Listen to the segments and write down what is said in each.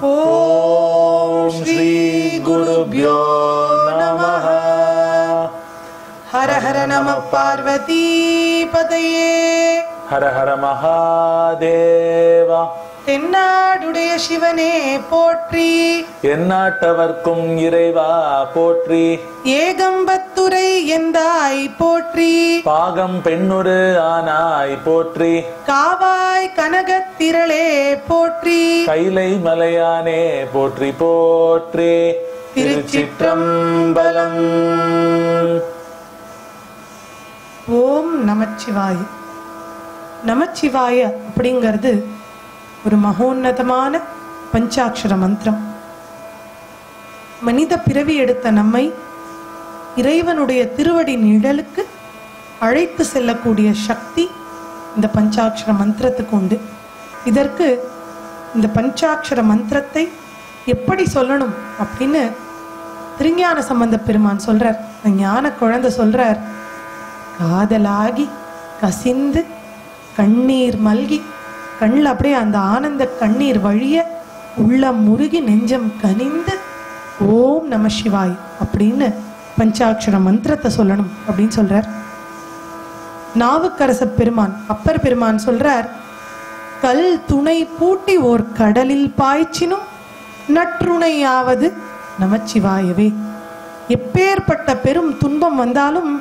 ஓம் ஸ்ரீ குருப்யோ நமஹ. ஹர ஹர நம பார்வதி பதையே. ஹர ஹர மகாதேவா. தென்னாடுடைய சிவனே போற்றி, எந்நாட்டவர்க்கும் இறைவா போற்றி. ஏகம்பத்துரை எந்தாய் போற்றி, பாகம் பெண்ணுரு ஆனாய் போற்றி. காவாய் கனகத்திரளே போற்றி, கைலை மலையானே போற்றி போற்றி. திருச்சிற்றம்பலம். ஓம் நமச்சிவாய. நமச்சிவாய அப்படிங்கிறது ஒரு மகோன்னதமான பஞ்சாட்சர மந்திரம். மனித பிறவி எடுத்த நம்மை இறைவனுடைய திருவடி நிழலுக்கு அழைத்து செல்லக்கூடிய சக்தி இந்த பஞ்சாட்சர மந்திரத்துக்கு உண்டு. இதற்கு இந்த பஞ்சாட்சர மந்திரத்தை எப்படி சொல்லணும் அப்படின்னு திருஞான சம்பந்த பெருமான் சொல்றார். ஞான குழந்தை சொல்றார், காதலாகி கசிந்து கண்ணீர் மல்கி, கண்ணில் அப்படியே அந்த ஆனந்த கண்ணீர் வழிய உள்ளம் முருகி நெஞ்சம் கனிந்து ஓம் நம சிவாய் அப்படின்னு பஞ்சாட்சர மந்திரத்தை சொல்லணும் அப்படின்னு சொல்றார். நாவுக்கரச பெருமான் அப்பர் பெருமான் சொல்றார், கல் துணை பூட்டி ஓர் கடலில் பாய்ச்சினும் நற்றுணையாவது நமச்சிவாயவே. எப்பேற்பட்ட பெரும் துன்பம் வந்தாலும்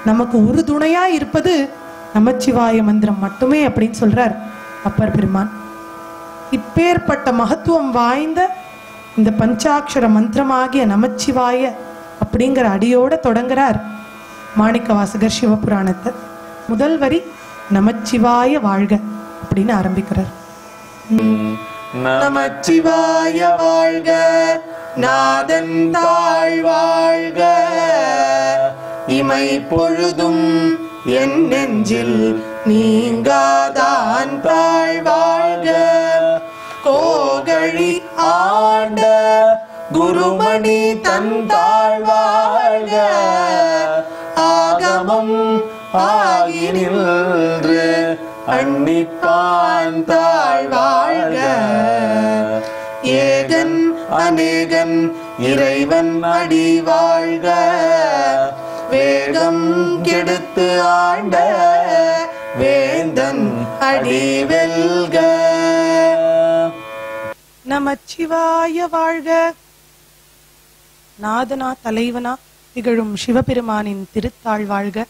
நமக்கு உறுதுணையா இருப்பது நமச்சிவாய மந்திரம் மட்டுமே அப்படின்னு சொல்றார் அப்பர் பெருமான். இப்பேற்பட்ட மகத்துவம் வாய்ந்த இந்த பஞ்சாட்சர மந்திரமாகிய நமச்சிவாய அப்படிங்கிற அடியோட தொடங்குறார் மாணிக்க வாசகர் சிவபுராணத்தை. முதல் வரி நமச்சிவாய வாழ்க அப்படின்னு ஆரம்பிக்கிறார். நமச்சிவாய வாழ்க, நாதன் தாழ் வாழ்க, இமை பொழுதும் என் நெஞ்சில் நீங்காதான் தாழ் வாழ்க, கோகழி ஆண்ட குருமணி தன் தாழ் வாழ்க, ஆகமம் ஆகி நின்று அன்னிப்பான் தாழ் வாழ்க, ஏகன் அநேகன் இறைவன் அடி வாழ்க, வேகம் கெடுத்து ஆண்ட வேந்தன் அடி வெல்க. நமச்சிவாய வாழ்க. நாதனா தலைவனா திகழும் சிவபெருமானின் திருத்தாள் வாழ்க.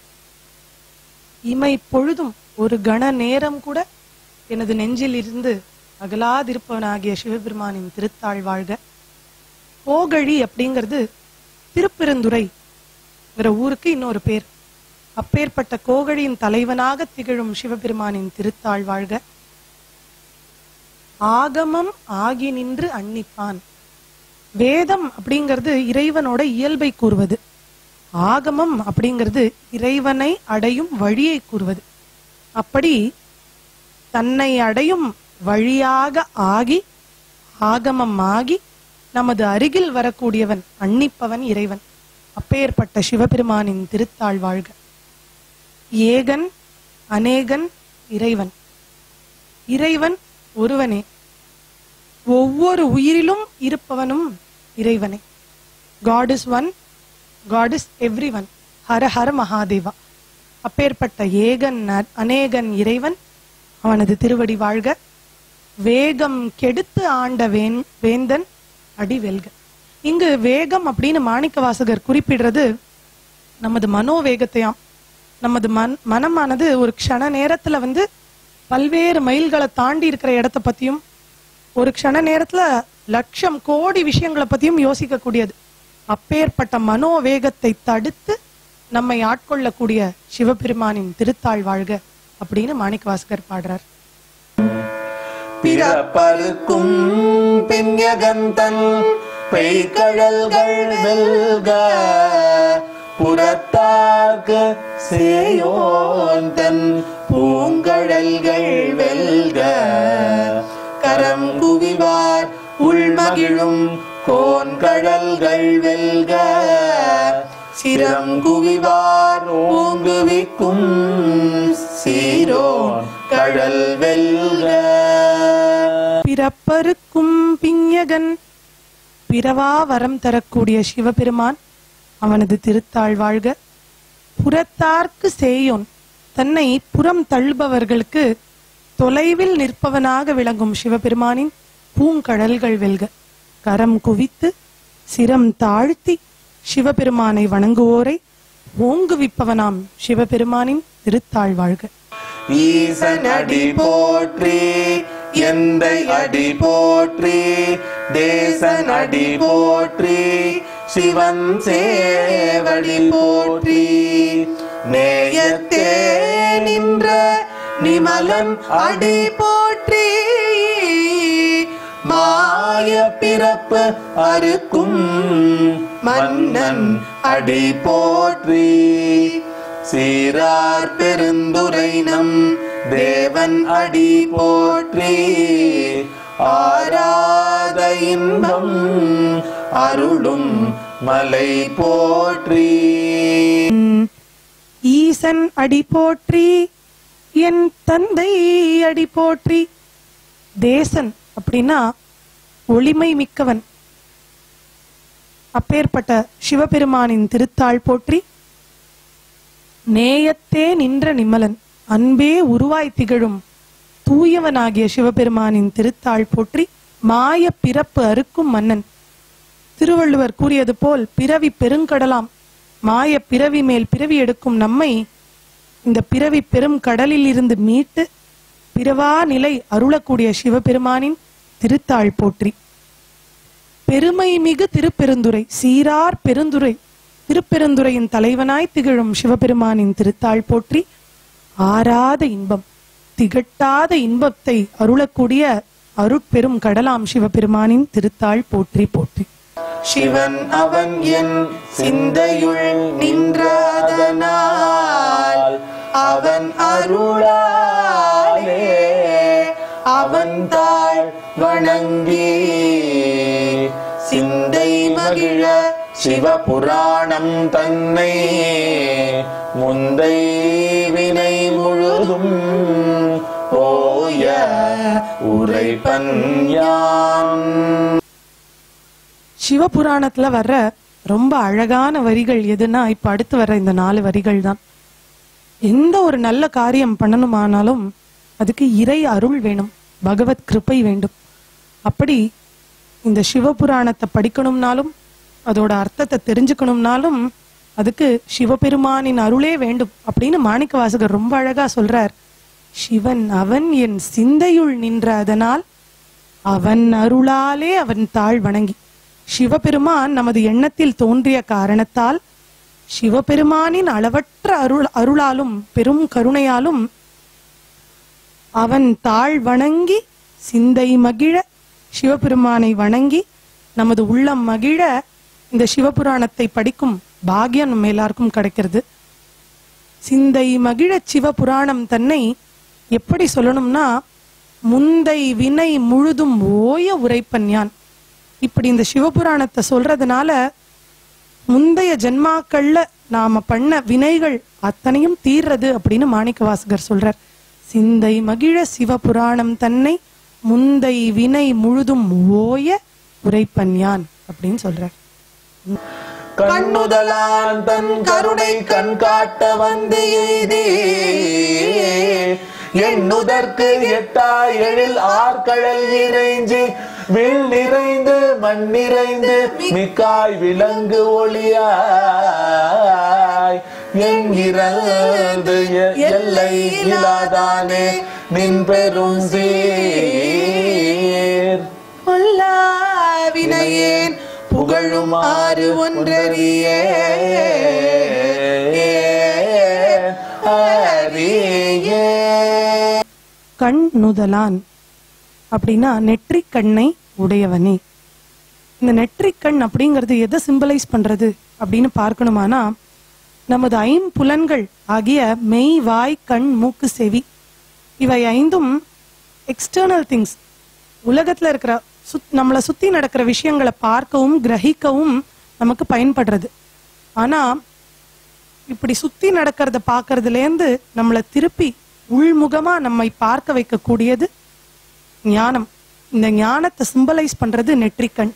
இமை பொழுதும் ஒரு கண நேரம் கூட எனது நெஞ்சில் இருந்து அகலாதிருப்பவனாகிய சிவபெருமானின் திருத்தாள் வாழ்க. கோகழி அப்படிங்கிறது திருப்பெருந்துறை ஊருக்கு இன்னொரு பேர். அப்பேற்பட்ட கோகழியின் தலைவனாக திகழும் சிவபெருமானின் திருத்தாள் வாழ்க. ஆகமம் ஆகி நின்று அன்னிப்பான். வேதம் அப்படிங்கிறது இறைவனோட இயல்பை கூறுவது. ஆகமம் அப்படிங்கிறது இறைவனை அடையும் வழியை கூறுவது. அப்படி தன்னை அடையும் வழியாக ஆகி ஆகமம் ஆகி நமது அருகில் வரக்கூடியவன் அன்னிப்பவன் இறைவன். அப்பேற்பட்ட சிவபெருமானின் திருத்தாள் வாழ்க. ஏகன் அநேகன் இறைவன். இறைவன் ஒருவனே, ஒவ்வொரு உயிரிலும் இருப்பவனும் இறைவனே. God is one, God is everyone. Hara Hara Mahadeva. அப்பேற்பட்ட ஏகன் அநேகன் இறைவன், அவனது திருவடி வாழ்க. வேகம் கெடுத்து ஆண்ட வேந்தன் அடி வெல்க. இங்கு வேகம் அப்படின்னு மாணிக்க வாசகர் குறிப்பிடுறது நமது மனோவேகத்தையாம். நமது மனமானது ஒரு க்ஷண நேரத்துல பல்வேறு மைல்களை தாண்டி இருக்கிற இடத்த பத்தியும் ஒரு க்ஷண நேரத்துல லட்சம் கோடி விஷயங்களை பத்தியும் யோசிக்க கூடியது. அப்பேற்பட்ட மனோவேகத்தை தடுத்து நம்மை ஆட்கொள்ளக்கூடிய சிவபெருமானின் திருத்தாள் வாழ்க அப்படின்னு மாணிக்க வாசகர் பாடுறார். பிறப்பருக்கும் பின்யகந்தன் பெய்கழல்கள் வெல்க, புறத்தார்க்கு சேயோந்தன் பூங்கழல்கள் வெல்க, கரம் குவிவார் உள்மகிழும் கோன்கழல்கள் வெல்க, சிரம் குவிவார் ஓங்குவிக்கும் சீரோன் கழல் வெல்க. பிறப்பருக்கும் பிஞகன், பிறவா வரம் தரக்கூடிய சிவபெருமான், அவனது திருத்தாள் வாழ்க. புறத்தார்க்கு சேயோன், தன்னை புறம் தள்ளுபவர்களுக்கு தொலைவில் நிற்பவனாக விளங்கும் சிவபெருமானின் பூங்கடல்கள் வெல்க. கரம் குவித்து சிரம் தாழ்த்தி சிவபெருமானை வணங்குவோரை ஓங்குவிப்பவனாம் சிவபெருமானின் திருத்தாள் வாழ்க. ஈசன் அடி போற்றி, எந்தை அடி போற்றி, தேசன் அடி போற்றி, சிவன் சேவடி போற்றி. நேயத்தே நின்ற நிமலன் அடி போற்றி, மாய பிறப்பு அறுக்கும் மன்னன் அடி போற்றி. சீரார் பெருந்துரை நம் தேவன் அடி போற்றி, ஆராத இன்பம் அருளும் மலை போற்றி. ஈசன் அடி போற்றி, என் தந்தை அடி போற்றி. தேசன் அப்படின்னா ஒளிமை மிக்கவன். அப்பேற்பட்ட சிவபெருமானின் திருத்தாள் போற்றி. நேயத்தே நின்ற நிமலன், அன்பே உருவாய் திகழும் தூயவனாகிய சிவபெருமானின் திருத்தாள் போற்றி. மாய பிறப்பு அறுக்கும் மன்னன், திருவள்ளுவர் கூறியது போல் பிறவி பெருங்கடலாம். மாய பிறவி மேல் பிறவி எடுக்கும் நம்மை இந்த பிறவி பெரும் கடலில் இருந்து மீட்டு பிறவா நிலை அருளக்கூடிய சிவபெருமானின் திருத்தாள் போற்றி. பெருமை மிகு திருப்பெருந்துரை, சீரார் பெருந்துரை, திருப்பெருந்துரையின் தலைவனாய் திகழும் சிவபெருமானின் திருத்தாள் போற்றி. ஆராத இன்பம், திகட்டாத இன்பத்தை அருளக்கூடிய அருட்பெரும் கடலாம் சிவபெருமானின் திருத்தாள் போற்றி போற்றி. சிவன் அவன் என் சிந்தையுள் நின்றதனால், அவன் அருளாலே அவன் தாள் வணங்கி, சிந்தை மகிழ சிவபுராணம் தன்னை முந்தை வினை முழுதும் ஓய உரைப்பன் யான். சிவபுராணத்துல வர்ற ரொம்ப அழகான வரிகள் எதுனா இப்ப அடுத்து வர்ற இந்த 4 வரிகள் தான். எந்த ஒரு நல்ல காரியம் பண்ணணுமானாலும் அதுக்கு இறை அருள் வேணும், பகவத் கிருபை வேண்டும். அப்படி இந்த சிவபுராணத்தை படிக்கணும்னாலும் அதோட அர்த்தத்தை தெரிஞ்சுக்கணும்னாலும் அதுக்கு சிவபெருமானின் அருளே வேண்டும் அப்படின்னு மாணிக்கவாசகர் ரொம்ப அழகா சொல்றார். சிவன் அவன் என் சிந்தையுள் நின்ற அதனால், அவன் அருளாலே அவன் தாழ் வணங்கி. சிவபெருமான் நமது எண்ணத்தில் தோன்றிய காரணத்தால் சிவபெருமானின் அளவற்ற அருளாலும் பெரும் கருணையாலும் அவன் தாழ் வணங்கி சிந்தை மகிழ, சிவபெருமானை வணங்கி நமது உள்ளம் மகிழ இந்த சிவபுராணத்தை படிக்கும் பாக்கியம் நம்ம எல்லாருக்கும் கிடைக்கிறது. சிந்தை மகிழ சிவபுராணம் தன்னை எப்படி சொல்லணும்னா, முந்தை வினை முழுதும் ஓய உரைப்பன் யான். இப்படி இந்த சிவபுராணத்தை சொல்றதுனால முந்தைய ஜென்மாக்கள்ல நாம பண்ண வினைகள் அத்தனையும் தீர்றது அப்படின்னு மாணிக்கவாசகர் சொல்றார். சிந்தை மகிழ சிவபுராணம் தன்னை முந்தை வினை முழுதும் ஓய உரைப்பன் யான் அப்படின்னு சொல்றார். கண்ணுதலான் தன் கருணை கண் காட்ட வந்து எய்தி, எண்ணுதற்கு எட்டா எழில் ஆர்கழல் இறைஞ்சி, வில் நிறைந்து மண் நிறைந்து மிக்காய் விலங்கு ஒளியாய், என்கிறது எல்லை இல்லாதானே நின் பெரும் சீர். வினையேன் புகழும் ஆறு ஒன்றறியே கண் நுதலான் அப்படின்னா நெற்றிக் கண்ணை உடையவனே. இந்த நெற்றிக்கண் அப்படிங்கிறது எதை சிம்பலைஸ் பண்றது அப்படின்னு பார்க்கணுமானா, நமது ஐம்புலன்கள் ஆகிய மெய், வாய், கண், மூக்கு, செவி இவை 5ம் எக்ஸ்டர்னல் திங்ஸ். உலகத்துல இருக்கிற நம்மளை சுத்தி நடக்கிற விஷயங்களை பார்க்கவும் கிரகிக்கவும் நமக்கு பயன்படுறது. ஆனா இப்படி சுத்தி நடக்கிறத பார்க்கறதுலேருந்து நம்மளை திருப்பி உள்முகமா நம்மை பார்க்க வைக்கக்கூடியது ஞானம். இந்த ஞானத்தை சிம்பலைஸ் பண்றது நெற்றிக்கண்.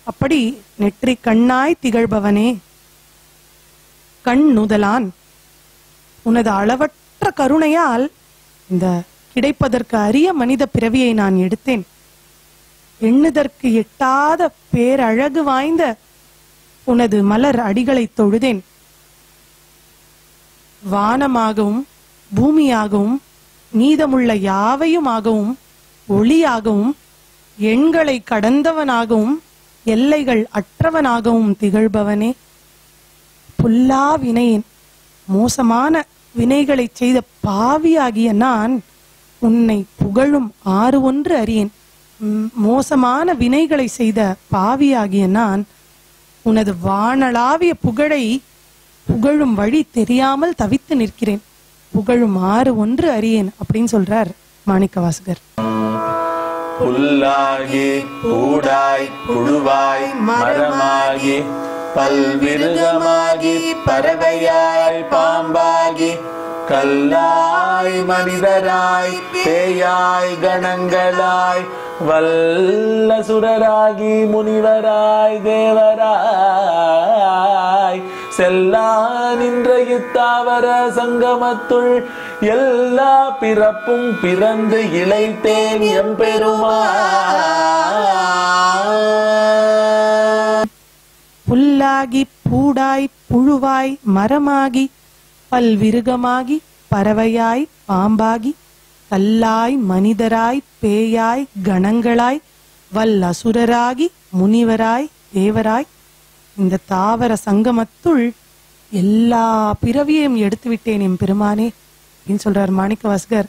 அப்படி நெற்றி கண்ணாய் திகழ்பவனே, கண் நுதலான், உனது அளவற்ற கருணையால் இந்த கிடைப்பதற்கு அரிய மனித பிறவியை நான் எடுத்தேன். எண்ணுதற்கு எட்டாத பேரழகு வாய்ந்த உனது மலர் அடிகளை தொழுதேன். வானமாகவும் பூமியாகவும் மீதமுள்ள யாவையுமாகவும் ஒளியாகவும் எண்களை கடந்தவனாகவும் எல்லைகள் அற்றவனாகவும் திகழ்பவனே, புல்லா வினையேன், மோசமான வினைகளை செய்த பாவியாகிய நான் உன்னை புகழும் ஆறு ஒன்று அறியேன். மோசமான வினைகளை செய்த பாவியாகிய நான் உனது வானளாவிய புகழை புகழும் வழி தெரியாமல் தவித்து நிற்கிறேன். புகழும் ஆறு ஒன்று அறியேன் அப்படின்னு சொல்றார் மாணிக்கவாசகர். புல்லாகி பூடாய் புழுவாய் மரமாகி பல்விருகமாகி பறவையாய் பாம்பாகி கல்லாய் மனிதராய் பேயாய் கணங்களாய் வல்லசுரராகி முனிவராய் தேவராய் செல்லா நின்ற இத்தாவர சங்கமத்துள் எல்லா பிறப்பும் பிறந்து இளைத்தேன் எம்பெருமான். புல்லாகி பூடாய் புழுவாய் மரமாகி பல்விருகமாகி பறவையாய் பாம்பாகி கல்லாய் மனிதராய் பேயாய் கணங்களாய் வல்லசுரராகி முனிவராய் தேவராய் இந்த தாவர சங்கமத்துள் எல்லா பிறவியையும் எடுத்து விட்டேன் என் பெருமானே அப்படின்னு சொல்றார் மாணிக்கவாசகர்.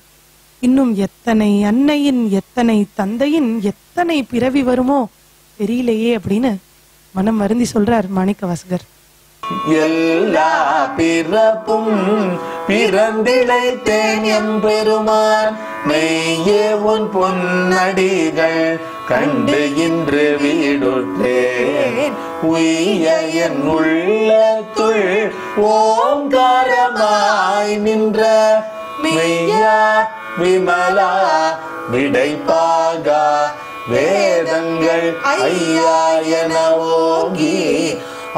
இன்னும் எத்தனை அன்னையின் எத்தனை தந்தையின் எத்தனை பிறவி வருமோ தெரியலையே அப்படின்னு மனம் வருந்தி சொல்றார் மாணிக்கவாசகர். எல்லா பிறப்பும் பிறந்திழைத்தேன் எம்பெருமான், மெய்யே உன் பொன்னடிகள் கண்டு இன்று வீடுற்றேன். உய்ய என் உள்ளத்துள் ஓங்காரமாய் நின்ற மெய்யா விமலா விடைப்பாகா வேதங்கள் ஐயா என ஓங்கி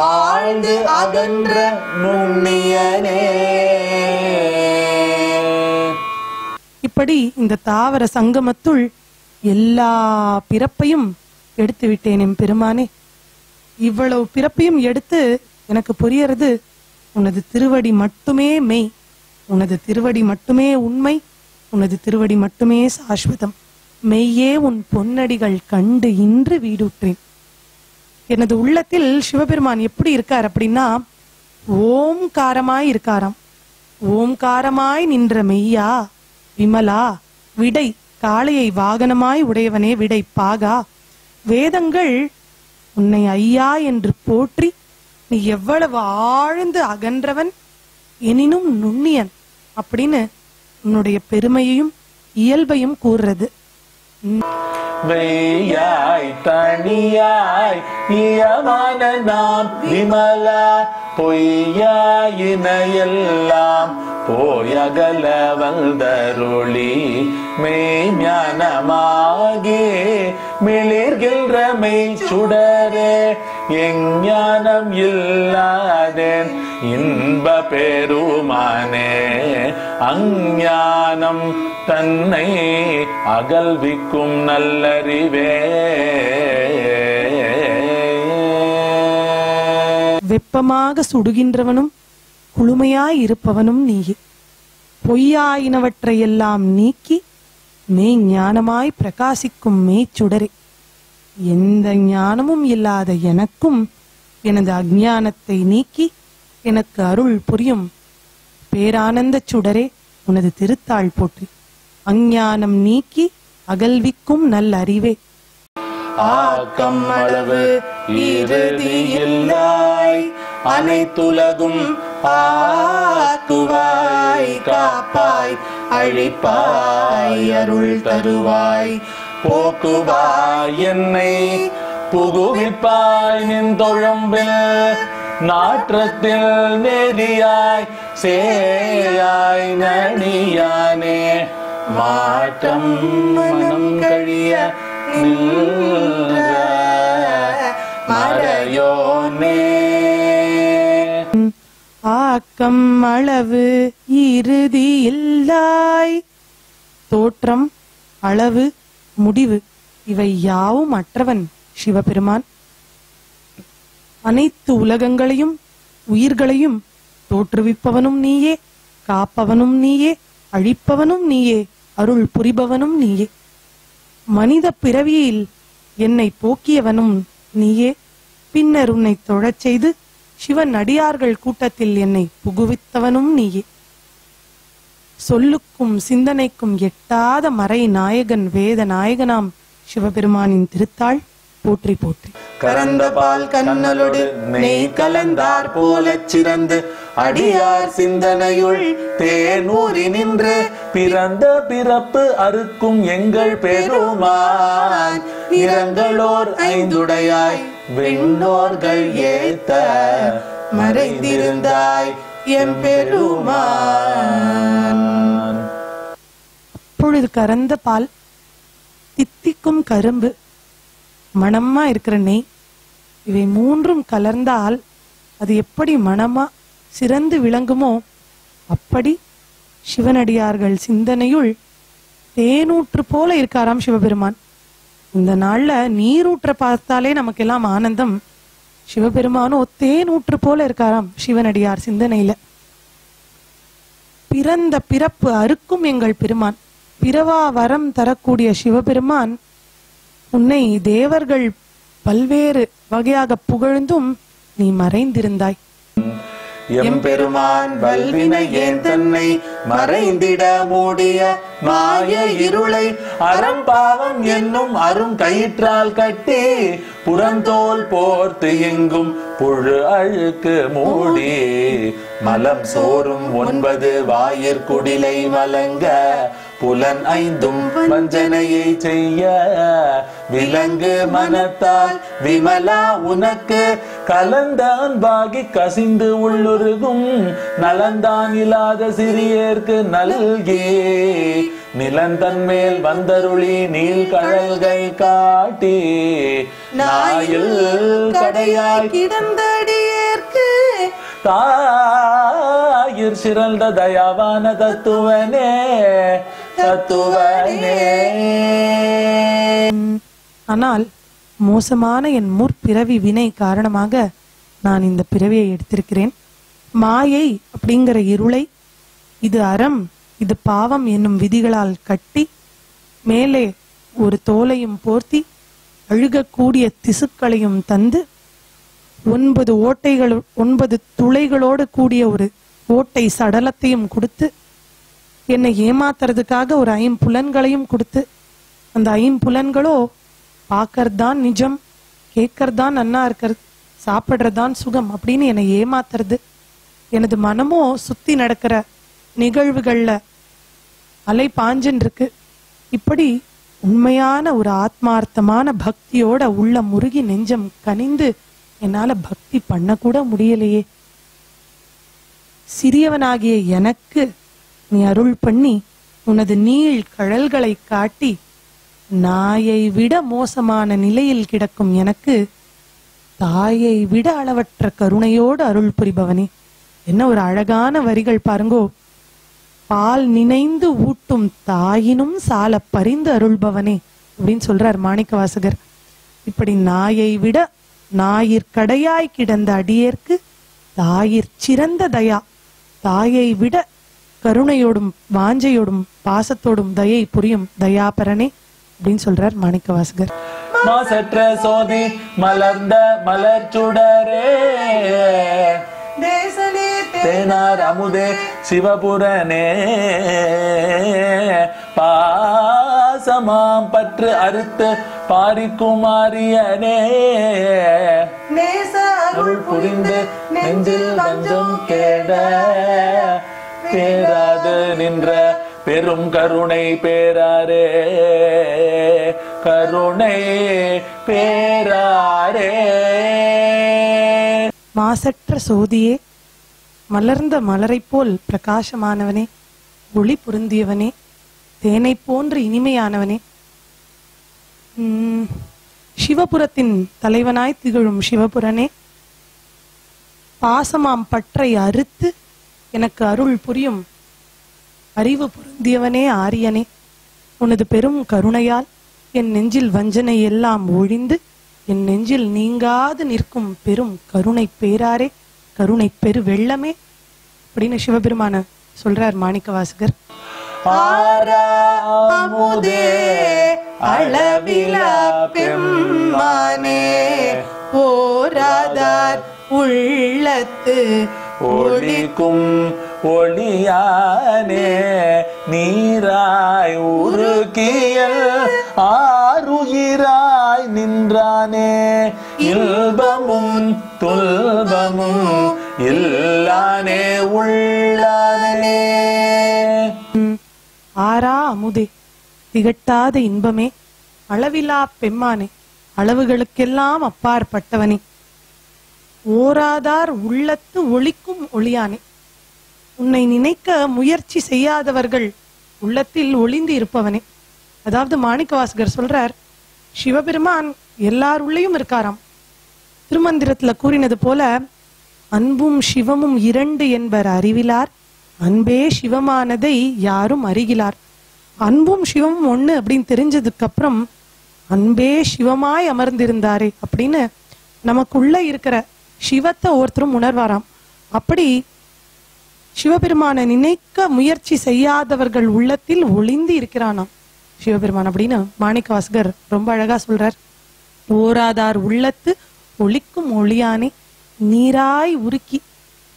ஆழ்ந்து அகன்ற நுண்ணியனே. இப்படி இந்த தாவர சங்கமத்துள் எல்லா பிறப்பையும் எடுத்து விட்டேன் என் பெருமானே. இவ்வளவு பிறப்பையும் எடுத்து எனக்கு புரியறது உனது திருவடி மட்டுமே மெய், உனது திருவடி மட்டுமே உண்மை, உனது திருவடி மட்டுமே சாஸ்வதம். மெய்யே உன் பொன்னடிகள் கண்டு இன்று வீடுற்றேன். எனது உள்ளத்தில் சிவபெருமான் எப்படி இருக்கார் அப்படின்னா ஓம்காரமாய் இருக்காராம். ஓம்காரமாய் நின்ற மெய்யா விமலா விடை காளையை வாகனமாய் உடையவனே விடை பாகா, வேதங்கள் உன்னை ஐயா என்று போற்றி நீ எவ்வளவு ஆழ்ந்து அகன்றவன் எனினும் நுண்ணியன் அப்படின்னு உன்னுடைய பெருமையையும் இயல்பையும் கூறுறது. வெய்யாய் தனியாய் இயமான நாம் விமலா பொய்யாயினையெல்லாம் போயகல வந்தருளி மெய்ஞானமாகி மிளிர்கின்ற மெய் சுடரே எஞ்ஞானம் இல்லாதேன் இன்ப பெருமானே அஞ்ஞானம் தன்னை அகல்விக்கும் நல்லறிவே. வெப்பமாக சுடுகின்றவனும் குளுமையாய் இருப்பவனும் நீயே. பொய்யாயினவற்றையெல்லாம் நீக்கி மெய் ஞானமாய் பிரகாசிக்கும் மெய்ச்சுடரே. எந்த ஞானமும் இல்லாத எனக்கும் எனது அஞ்ஞானத்தை நீக்கி எனக்கு அருள் புரியும் பேரானந்த சுடரே உனது திருத்தாள் போற்றி. அஞ்ஞானம் நீக்கி அகல்விக்கும் நல்ல அறிவே. ஆக்கம் அளவு இறுதியில்லாய் அனைத்துலகும் ஆக்குவாய் காப்பாய் அழிப்பாய் அருள் தருவாய் போக்குவாய் என்னை புகுவிப்பாய் நின் தொழம்பில் நாற்றத்தில் நெறியாய் சேயாய் நணியானே மாற்றம் மனம் கழிய நின்ற மறையோனே. ஆக்கம் அளவு இறுதி இல்லாய். தோற்றம், அளவு, முடிவு இவை யாவும் அற்றவன் சிவபெருமான். அனைத்து உலகங்களையும் உயிர்களையும் தோற்றுவிப்பவனும் நீயே, காப்பவனும் நீயே, அழிப்பவனும் நீயே, அருள் புரிபவனும் நீயே. மனித பிறவியில் என்னை போக்கியவனும் நீயே. பின்னர் உன்னை தொழச் செய்து சிவன் அடியார்கள் கூட்டத்தில் என்னை புகுவித்தவனும் நீயே. சொல்லுக்கும் சிந்தனைக்கும் எட்டாத மறை நாயகன் வேத நாயகனாம் சிவபெருமானின் திருத்தாள் போற்றி போற்றி. கறந்த பால் கண்ணலோடு நெய் கலந்தார் போலச் சிறந்து அடியார் சிந்தனையுள் தேனூறி நின்று பிறந்த பிறப்பு அறுக்கும் எங்கள் பெருமான் இரங்களோர் ஐந்துடையாய் விண்ணோர்கள் ஏத்த மறைந்திருந்தாய் எம் பெருமான். அப்பொழுது கறந்த பால், தித்திக்கும் கரும்பு, மணமா இருக்கிற நெய், இவை மூன்றும் கலர்ந்தால் அது எப்படி மணமா சிறந்து விளங்குமோ அப்படி சிவனடியார்கள் சிந்தனையுள் தேனூற்று போல இருக்காராம் சிவபெருமான். இந்த நாள்ல நீரூற்ற பார்த்தாலே நமக்கெல்லாம் ஆனந்தம். சிவபெருமானோ தேனூற்று போல இருக்காராம் சிவனடியார் சிந்தனையில. பிறந்த பிறப்பு அறுக்கும் எங்கள் பெருமான், பிறவா வரம் தரக்கூடிய சிவபெருமான், உன்னை தேவர்கள் பல்வேறு வகையாக புகழ்ந்தும் நீ மறைந்திருந்தாய். எம்பெருமான் வல்வினை ஏன் தன்னை மறைந்திட மூடிய மாய இருளை அறம்பாவம் என்னும் அரும் கயிற்றால் கட்டி புறந்தோல் போர்த்து எங்கும் புழு அழுக்கு மூடி மலம் சோறும் 9 வாயிற்குடிலை வழங்க புலன் 5 வஞ்சனையை செய்ய விலங்கு மனத்தால் விமலா உனக்கு கலந்த அன்பாகி கசிந்து உள்ளுருகும் நலந்தான் இல்லாத சிறியேற்கு நல்கி நிலந்தன் மேல் வந்தருளி நீல் கடல்கள் காட்டி நாயில் கடையாய் கிடந்தடியேற்கு தாயிர் சிறந்த தயாவான தத்துவனே தத்துவனே. ஆனால் மோசமான என் முற்பிறவி வினை காரணமாக நான் இந்த பிறவியை எடுத்திருக்கிறேன். மாயை அப்படிங்கிற இருளை, இது அறம் இது பாவம் என்னும் விதிகளால் கட்டி மேலே ஒரு தோலையும் போர்த்தி அழுகக்கூடிய திசுக்களையும் தந்து 9 துளைகளோடு கூடிய ஒரு ஓட்டை சடலத்தையும் கொடுத்து என்னை ஏமாத்துறதுக்காக ஒரு 5 புலன்களையும் கொடுத்து, அந்த 5 புலன்களோ பார்க்கறதுதான் நிஜம், கேட்கறதுதான் நன்னா இருக்கிறது, சாப்பிட்றதுதான் சுகம் அப்படின்னு என்னை ஏமாத்துறது. எனது மனமோ சுத்தி நடக்கிற நிகழ்வுகள்ல அலை பாஞ்சன் இருக்கு. இப்படி உண்மையான ஒரு ஆத்மார்த்தமான பக்தியோட உள்ள முருகி நெஞ்சம் கனிந்து என்னால பக்தி பண்ண கூட முடியலையே. சிறியவனாகிய எனக்கு நீ அருள் பண்ணி உனது நீள் கழல்களை காட்டி நாயை விட மோசமான நிலையில் கிடக்கும் எனக்கு தாயை விட அளவற்ற கருணையோடு அருள் புரிபவனே. என்ன ஒரு அழகான வரிகள் பாருங்கோ. பால் நினைந்து ஊட்டும் தாயினும் சால பரிந்து அருள்பவனே அப்படின்னு சொல்றார் மாணிக்கவாசகர். இப்படி நாயை விட ஞாயிற்கடையாய் கிடந்த அடியேற்கு தாயிற் சிறந்த தயா, தாயை விட கருணையோடும் வாஞ்சையோடும் பாசத்தோடும் தயை புரியும் தயாபரனே அப்படின்னு சொல்றார் மாணிக்கவாசகர். மாசற்ற சோதி மலர்ந்த மலர்ச்சுடரே தேனார் அமுதே சிவபுரனே பாசமாம் பற்று அறுத்து பாரிக்குமாரியனே அருள் புரிந்து நெஞ்சில் வஞ்சம் கேட பேராது நின்ற பெரும் கருணை பேராரே கருணை பேராரே. மாசற்ற சோதியே, மலர்ந்த மலரை போல் பிரகாசமானவனே, ஒளி பொருந்தியவனே, தேனை போன்று இனிமையானவனே, சிவபுரத்தின் தலைவனாய் திகழும் சிவபுரனே, பாசமாம் பற்றை அறுத்து எனக்கு அருள் புரியும் அறிவு பொருந்தியவனே ஆரியனே, உனது பெரும் கருணையால் என் நெஞ்சில் வஞ்சனை எல்லாம் ஒழிந்து என் நெஞ்சில் நீங்காது நிற்கும் பெரும் கருணை பேராரே, கருணை பெரு வெள்ளமே அப்படின்னு சிவபெருமான சொல்றார் மாணிக்கவாசகர். ஆராமுதே அளவிலா பெம்மானே, போராதார் உள்ளத்து ஒளிக்கும் ஒளியானே, நீராய் உருக்கியல் ஆருயிராய் நின்றானே, இல்பமும் துல்பமும் இல்லானே உள்ளானே. ஆரா அமுதே, திகட்டாத இன்பமே, அளவிலா பெம்மானே, அளவுகளுக்கெல்லாம் அப்பாற்பட்டவனே, ஓராதார் உள்ளத்து ஒளிக்கும் ஒளியானே, உன்னை நினைக்க முயற்சி செய்யாதவர்கள் உள்ளத்தில் ஒளிந்து இருப்பவனே. அதாவது மாணிக்கவாசகர் சொல்றார், சிவபெருமான் எல்லாருள்ளேயும் இருக்காராம். திருமந்திரத்துல கூறினது போல, அன்பும் சிவமும் இரண்டு என்பர் அறிவிலார், அன்பே சிவமானதை யாரும் அறிகிலார். அன்பும் சிவமும் ஒண்ணு அப்படின்னு தெரிஞ்சதுக்கு அப்புறம் அன்பே சிவமாய் அமர்ந்திருந்தாரே அப்படின்னு நமக்குள்ள இருக்கிற சிவத்தை ஒருத்தரும் உணர்வாராம். அப்படி சிவபெருமான நினைக்க முயற்சி செய்யாதவர்கள் உள்ளத்தில் ஒளிந்து இருக்கிறானாம் சிவபெருமான் அப்படின்னு மாணிக்கவாசகர் ரொம்ப அழகா சொல்றார். ஓராதார் உள்ளத்து ஒளிக்கும் ஒளியானே, நீராய் உருக்கி,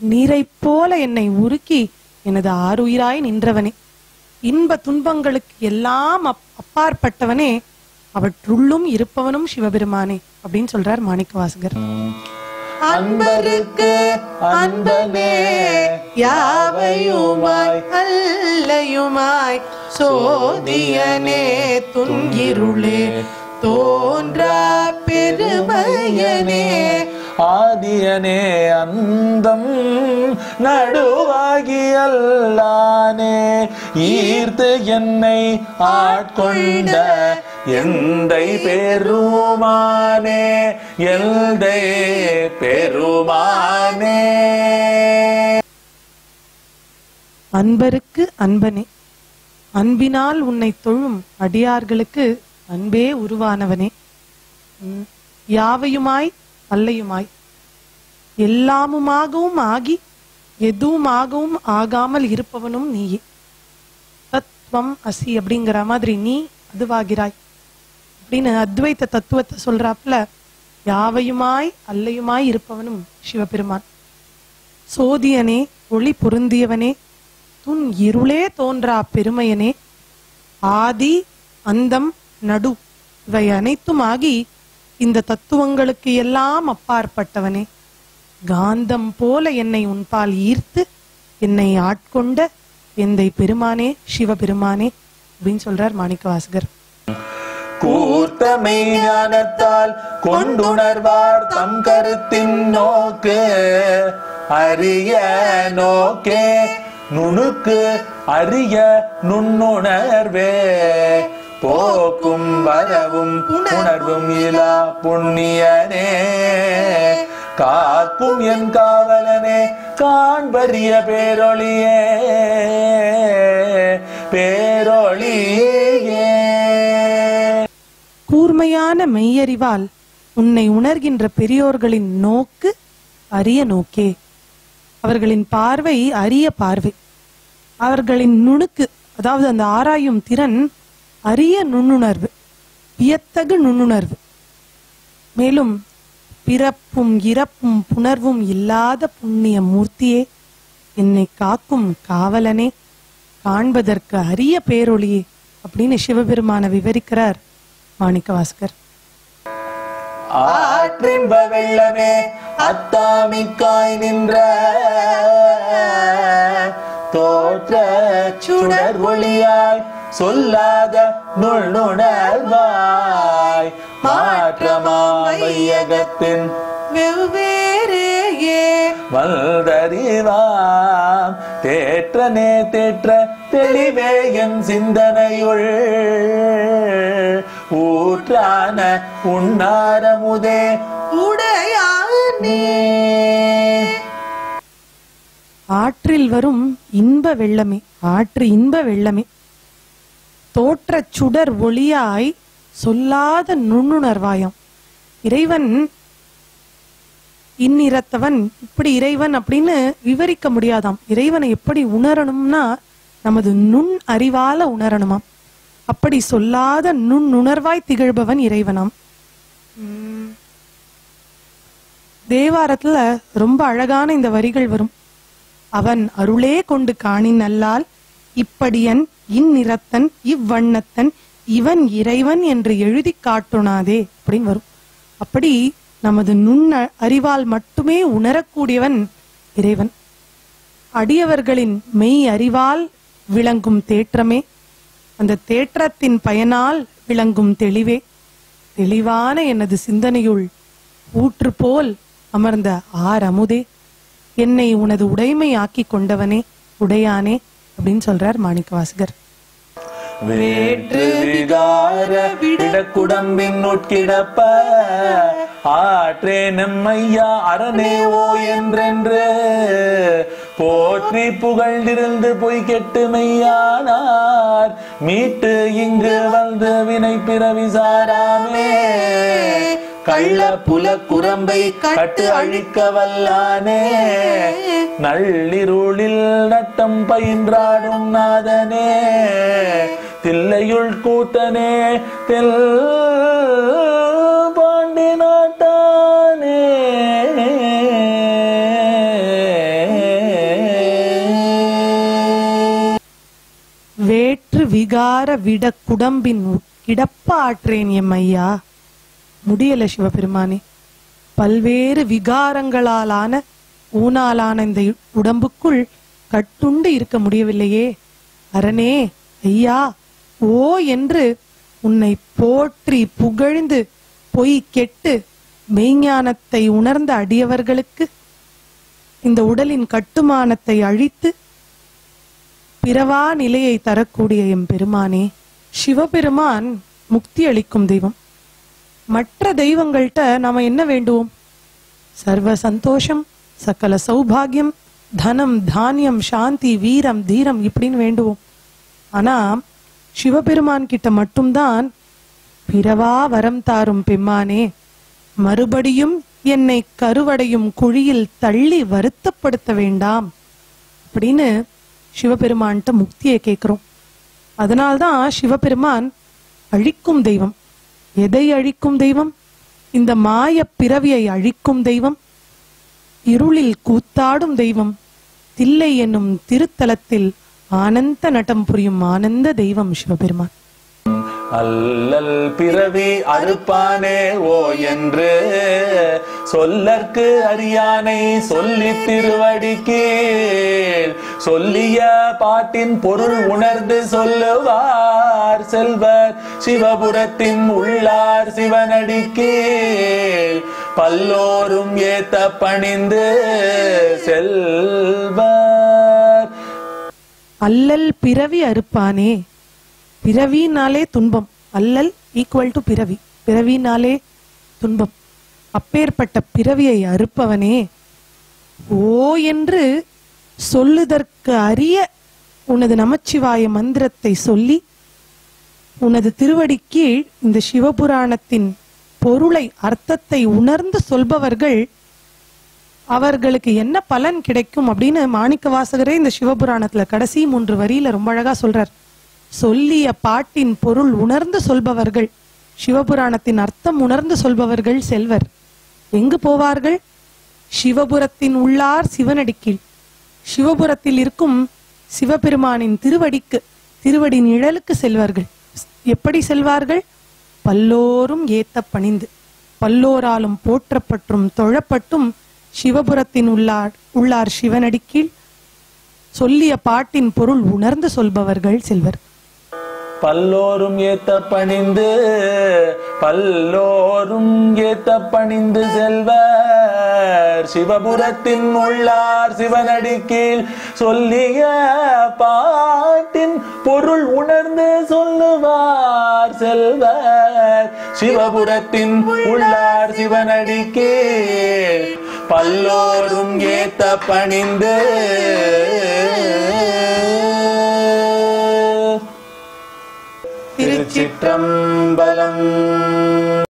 நீரை போல என்னை உருக்கி எனது ஆருயிராய் நின்றவனே, இன்ப துன்பங்களுக்கு எல்லாம் அப்பாற்பட்டவனே, அவற்றுள்ளும் இருப்பவனும் சிவபெருமானே அப்படின்னு சொல்றார் மாணிக்கவாசகர். அன்பருக்கு அன்பனே, யாவையுமாய் அல்லையுமாய் சோதியனே, துன்கிருளே தோன்றா பெருமையனே, ஆதியனே அந்தம் நடுவாகியல்லானே, ஈர்த்து என்னை ஆட்கொண்ட எந்தை பெருமானே, எந்தை பெருமானே. அன்பருக்கு அன்பனே, அன்பினால் உன்னை தொழும் அடியார்களுக்கு அன்பே உருவானவனே, யாவையுமாய் அல்லையுமாய் எல்லாமுமாகவும் ஆகி எதுவுமாகவும் ஆகாமல் இருப்பவனும் நீயே. தத்துவம் அசி அப்படிங்கிற மாதிரி நீ அதுவாகிறாய் அப்படின்னு அத்வைத்த தத்துவத்தை சொல்றாப்புல, யாவையுமாய் அல்லையுமாய் இருப்பவனும் சிவபெருமான். சோதியனே, ஒளி பொருந்தியவனே, துன் இருளே தோன்றா பெருமையனே, ஆதி அந்தம் நடு இவை அனைத்தும் ஆகி இந்த தத்துவங்களுக்கு எல்லாம் அப்பாற்பட்டவனே, காந்தம் போல என்னை உன்பால் ஈர்த்து என்னை ஆட்கொண்ட எந்தை பெருமானே, சிவபெருமானே அப்படின்னு சொல்றார் மாணிக்கவாசகர். கூர்த்தமை ஞானத்தால் கொண்டுணர்வார் தம் கருத்தின் நோக்கு அரிய நோக்கே, நுணுக்கு அரிய நுண்ணுணர்வே, போக்கும் வரவும் உணர்வும் இலா புண்ணியனே, காக்கும் என் காவலனே, காண்பரிய பேரொளியே பேரொளியே. கூர்மையான மெய்யறிவால் உன்னை உணர்கின்ற பெரியோர்களின் நோக்கு அரிய நோக்கே, அவர்களின் பார்வை அரிய பார்வை, அவர்களின் நுணுக்கு அதாவது அந்த ஆராயும் திறன் அரிய நுண்ணுணர்வு, வியத்தகு நுண்ணுணர்வு. மேலும் பிறப்பும் இறப்பும் புணர்வும் இல்லாத புண்ணிய மூர்த்தியே, என்னை காக்கும் காவலனே, காண்பதற்கு அரிய பேரொளியே அப்படின்னு சிவபெருமான விவரிக்கிறார் மாணிக்கவாசகர். ஆற்றின்ப வெள்ளமே அத்தாமிக்காய் நின்ற தோற்ற சுடர் ஒளியாய் சொல்லாத நுண்ணுணர்வாய், மாற்றமாமையகத்தின் வெவ்வேறே வல்தறிவாம், தேற்றனே தேற்ற தெளிவே என் சிந்தனையுள் ஊற்றான உண்ணாரமுதே உடையானே. ஆற்றில் வரும் இன்ப வெள்ளமே, ஆற்று இன்ப வெள்ளமே, தோற்ற சுடர் ஒளியாய் சொல்லாத நுண்ணுணர்வாயம். இறைவன் இன்னிறத்தவன், இப்படி இறைவன் அப்படின்னு விவரிக்க முடியாதாம். இறைவனை எப்படி உணரணும்னா நமது நுண் அறிவால உணரணுமாம். அப்படி சொல்லாத நுண்ணுணர்வாய் திகழ்பவன் இறைவனாம். தேவாரத்துல ரொம்ப அழகான இந்த வரிகள் வரும். அவன் அருளே கொண்டு காணின் அல்லால் இப்படியன் இந்நிறத்தன் இவ்வண்ணத்தன் இவன் இறைவன் என்று எழுதி காட்டுனாதே அப்படின்னு வரும். அப்படி நமது நுண் அறிவால் மட்டுமே உணரக்கூடியவன் இறைவன். அடியவர்களின் மெய் அறிவால் விளங்கும் தேற்றமே, அந்த தேற்றத்தின் பயனால் விளங்கும் தெளிவே, தெளிவான எனது சிந்தனையுள் ஊற்று போல் அமர்ந்த அமுதே, என்னை உனது உடைமை ஆக்கி கொண்டவனே உடையானே அப்படின்னு சொல்றார் மாணிக்கவாசகர். வேற்று விகார விடக்குடம்பின் உட்கிடப்ப ஆற்றே நம்மையா அரணே ஓ என்றென்று போற்றி புகழ்ந்திருந்து பொய் கெட்டு மெய்யானார் மீட்டு இங்கு வந்து வினை பிறவி சாராமே கள்ள புல குரம்பை கட்டு அழிக்க வல்லானே நள்ளிருளில் நட்டம் பயின்றாடும் நாதனே தில்லையுள் கூத்தனே தெல் பாண்டி நாட்டானே. வேற்று விகார விட குடம்பின் கிடப்ப ஆற்றேன் எம் ஐயா. முடியல சிவபெருமானே, பல்வேறு விகாரங்களாலான ஊனாலான இந்த உடம்புக்குள் கட்டுண்டு இருக்க முடியவில்லையே. அரணே ஐயா ஓ என்று உன்னை போற்றி புகழ்ந்து பொய் கெட்டு மெய்ஞானத்தை உணர்ந்த அடியவர்களுக்கு இந்த உடலின் கட்டுமானத்தை அழித்து பிறவா நிலையை தரக்கூடிய எம் பெருமானே. சிவபெருமான் முக்தி அளிக்கும் தெய்வம். மற்ற தெய்வங்கள்ட்ட நாம என்ன வேண்டுவோம்? சர்வ சந்தோஷம், சகல சௌபாகியம், தனம், தானியம், சாந்தி, வீரம், தீரம் இப்படின்னு வேண்டுவோம். ஆனா சிவபெருமான் கிட்ட மட்டும்தான் பிறவா வரம் தாரும் பெம்மானே, மறுபடியும் என்னை கருவடையும் குழியில் தள்ளி வருத்தப்படுத்த வேண்டாம் அப்படின்னு சிவபெருமான்கிட்ட முக்தியை கேட்கிறோம். அதனால்தான் சிவபெருமான் அழிக்கும் தெய்வம். எதை அழிக்கும் தெய்வம்? இந்த மாய பிறவியை அழிக்கும் தெய்வம், இருளில் கூத்தாடும் தெய்வம், தில்லை என்னும் திருத்தலத்தில் ஆனந்த நடம் புரியும் ஆனந்த தெய்வம் சிவபெருமான். அல்லல் பிறவி அறுப்பானே ஓ என்று சொல்லற்கு அறியானை சொல்லி திருவடிக்கீழ் சொல்லிய பாட்டின் பொருள் உணர்ந்து சொல்லுவார் செல்வர் சிவபுரத்தின் உள்ளார் சிவனடிக்கீழ் பல்லோரும் ஏத்த பணிந்து செல்வர். அல்லல் பிறவி அறுப்பானே, பிறவினாலே துன்பம். அல்லல் ஈக்குவல் டு பிறவி, பிறவினாலே துன்பம். அப்பேற்பட்ட பிறவியை அறுப்பவனே, ஓ என்று சொல்லுதற்கு அரிய உனது நமச்சிவாய மந்திரத்தை சொல்லி உனது திருவடி கீழ் இந்த சிவபுராணத்தின் பொருளை அர்த்தத்தை உணர்ந்து சொல்பவர்கள் அவர்களுக்கு என்ன பலன் கிடைக்கும் அப்படின்னு மாணிக்கவாசகரே இந்த சிவபுராணத்துல கடைசி 3 வரியில ரொம்ப அழகா சொல்றார். சொல்லிய பாட்டின் பொருள் உணர்ந்து சொல்பவர்கள், சிவபுராணத்தின் அர்த்தம் உணர்ந்து சொல்பவர்கள் செல்வர். எங்கு போவார்கள்? சிவபுரத்தின் உள்ளார் சிவனடிக்கீழ், சிவபுரத்தில் இருக்கும் சிவபெருமானின் திருவடிக்கு, திருவடி நிழலுக்கு செல்வார்கள். எப்படி செல்வார்கள்? பல்லோரும் ஏத்த பணிந்து, பல்லோராலும் போற்றப்பட்டும் தொழப்பட்டும் சிவபுரத்தின் உள்ளார் சிவனடிக்கீழ் சொல்லிய பாட்டின் பொருள் உணர்ந்து சொல்பவர்கள் செல்வர். பல்லோரும் ஏத்த பணிந்து செல்வர் சிவபுரத்தின் உள்ளார் சிவனடி கீழ் சொல்லிய பாட்டின் பொருள் உணர்ந்து சொல்லுவார் செல்வர் சிவபுரத்தின் உள்ளார் சிவனடி கீழ் பல்லோரும் ஏத்த பணிந்து திருச்சிற்றம்பலம்.